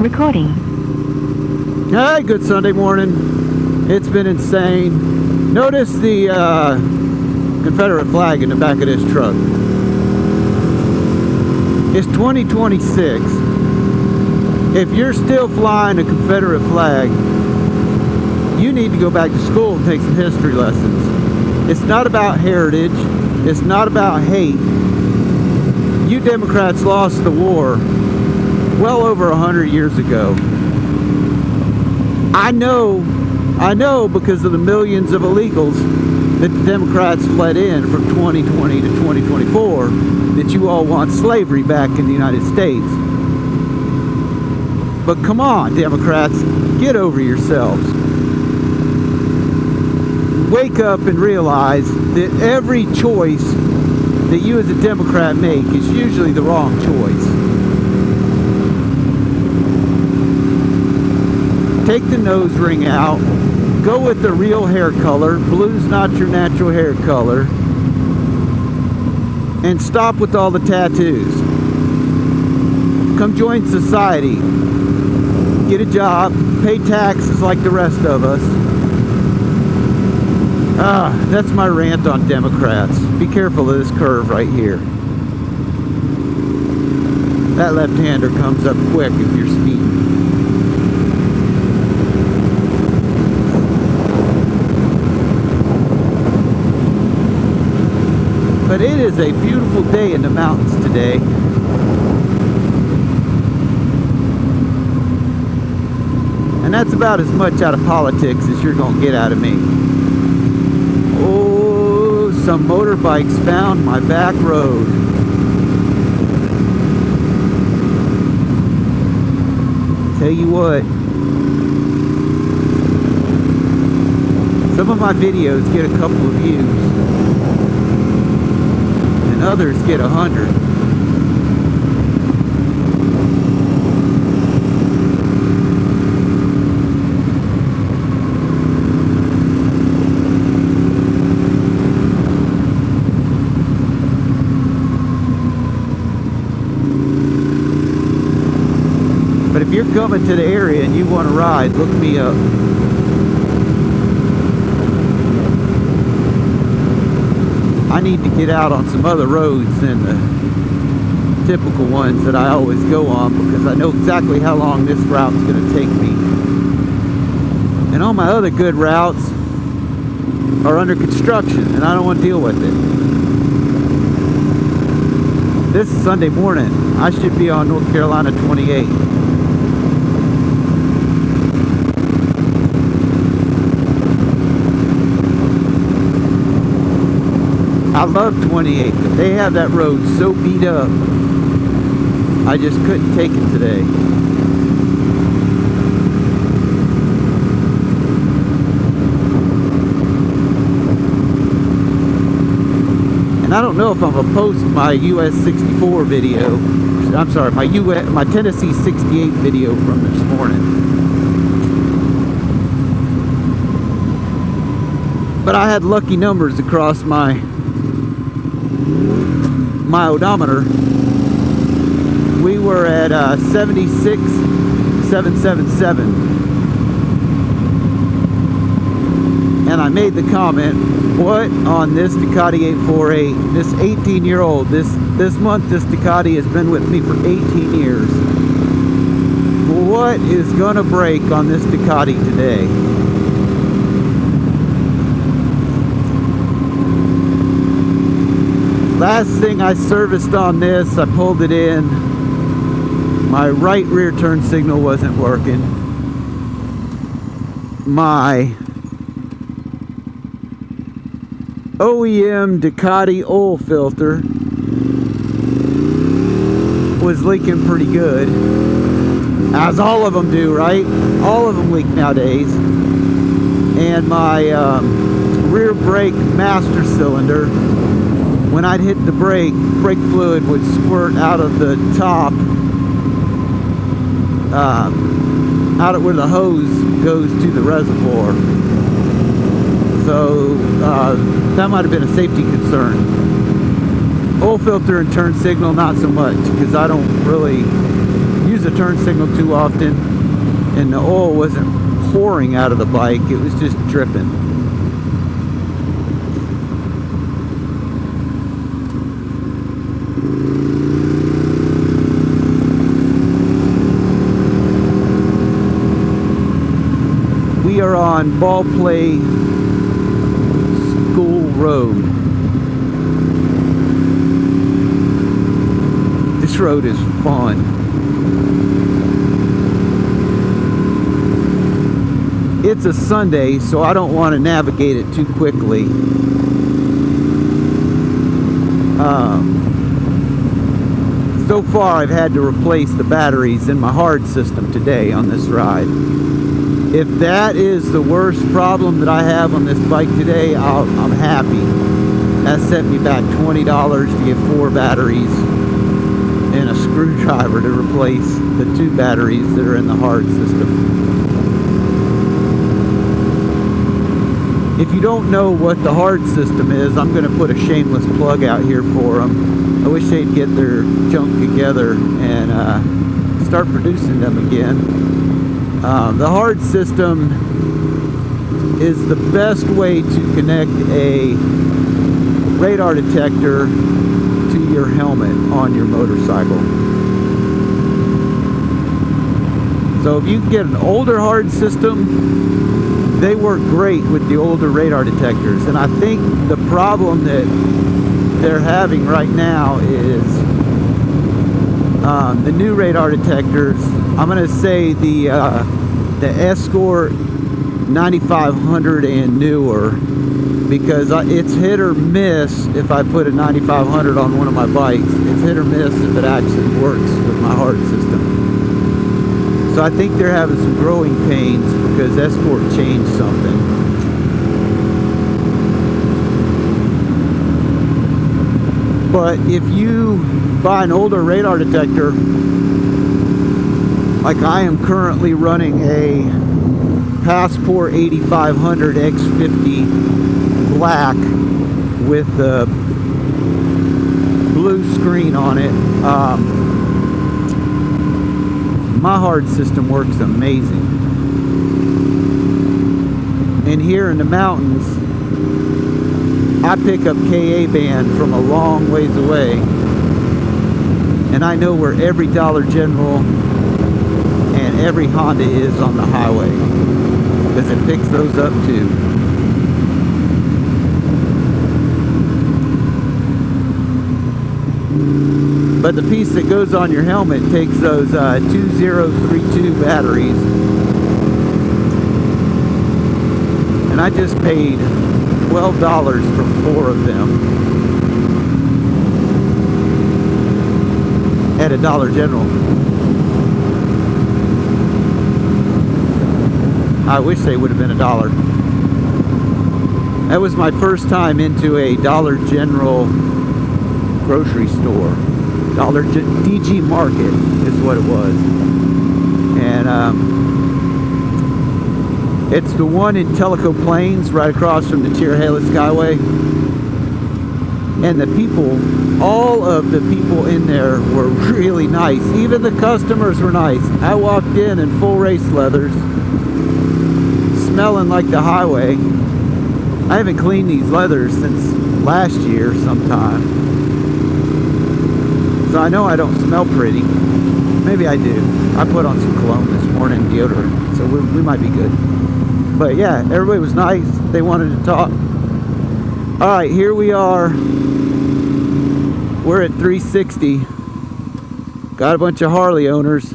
Recording. Hey, good Sunday morning. It's been insane. Notice the Confederate flag in the back of this truck. It's 2026. If you're still flying a Confederate flag, you need to go back to school and take some history lessons. It's not about heritage. It's not about hate. You Democrats lost the war well over 100 years ago. I know because of the millions of illegals that the Democrats let in from 2020 to 2024 that you all want slavery back in the United States. But come on, Democrats, get over yourselves. Wake up and realize that every choice that you as a Democrat make is usually the wrong choice. Take the nose ring out. Go with the real hair color. Blue's not your natural hair color. And stop with all the tattoos. Come join society. Get a job. Pay taxes like the rest of us. That's my rant on Democrats. Be careful of this curve right here. That left-hander comes up quick if you're speeding. But it is a beautiful day in the mountains today. And that's about as much out of politics as you're going to get out of me. Oh, some motorbikes found my back road. Tell you what, some of my videos get a couple of views. Others get 100. But if you're coming to the area and you want to ride, look me up. I need to get out on some other roads than the typical ones that I always go on because I know exactly how long this route's going to take me. And all my other good routes are under construction and I don't want to deal with it. This is Sunday morning. I should be on North Carolina 28. I love 28, but they have that road so beat up, I just couldn't take it today. And I don't know if I'm going to post my US 64 video, I'm sorry, my Tennessee 68 video from this morning. But I had lucky numbers across my odometer. We were at 76,777, and I made the comment, what on this Ducati 848, this 18-year-old, this month this Ducati has been with me for 18 years. What is gonna break on this Ducati today? Last thing I serviced on this, I pulled it in. My right rear turn signal wasn't working. My OEM Ducati oil filter was leaking pretty good. As all of them do, right? All of them leak nowadays. And my rear brake master cylinder, when I'd hit the brake fluid would squirt out of the top, out of where the hose goes to the reservoir. So that might have been a safety concern. Oil filter and turn signal, not so much, because I don't really use a turn signal too often, and the oil wasn't pouring out of the bike, it was just dripping. We are on Ball Play School Road. This road is fun. It's a Sunday, so I don't want to navigate it too quickly. So far, I've had to replace the batteries in my hard system today on this ride. If that is the worst problem that I have on this bike today, I'm happy. That set me back $20 to get 4 batteries and a screwdriver to replace the 2 batteries that are in the hard system. If you don't know what the hard system is, I'm going to put a shameless plug out here for them. I wish they'd get their junk together and start producing them again. The hard system is the best way to connect a radar detector to your helmet on your motorcycle. So if you can get an older hard system, they work great with the older radar detectors. And I think the problem that they're having right now is the new radar detectors. I'm going to say the Escort 9500 and newer, because it's hit or miss if I put a 9500 on one of my bikes. It's hit or miss if it actually works with my hard system. So I think they're having some growing pains because Escort changed something. But if you buy an older radar detector, like I am currently running a Passport 8500 X50 black with the blue screen on it, my hard system works amazing. And here in the mountains, I pick up KA band from a long ways away, and I know where every Dollar General and every Honda is on the highway, because it picks those up too. But the piece that goes on your helmet takes those 2032 batteries. And I just paid $12 for 4 of them at a Dollar General. I wish they would have been $1. That was my first time into a Dollar General grocery store. DG Market is what it was. And it's the one in Tellico Plains, right across from the Chehalis Skyway. And the people, all of the people in there were really nice. Even the customers were nice. I walked in full race leathers, smelling like the highway. I haven't cleaned these leathers since last year sometime. So I know I don't smell pretty. Maybe I do. I put on some cologne this morning, deodorant, so we might be good. But yeah, everybody was nice. They wanted to talk. All right, here we are. We're at 360. Got a bunch of Harley owners.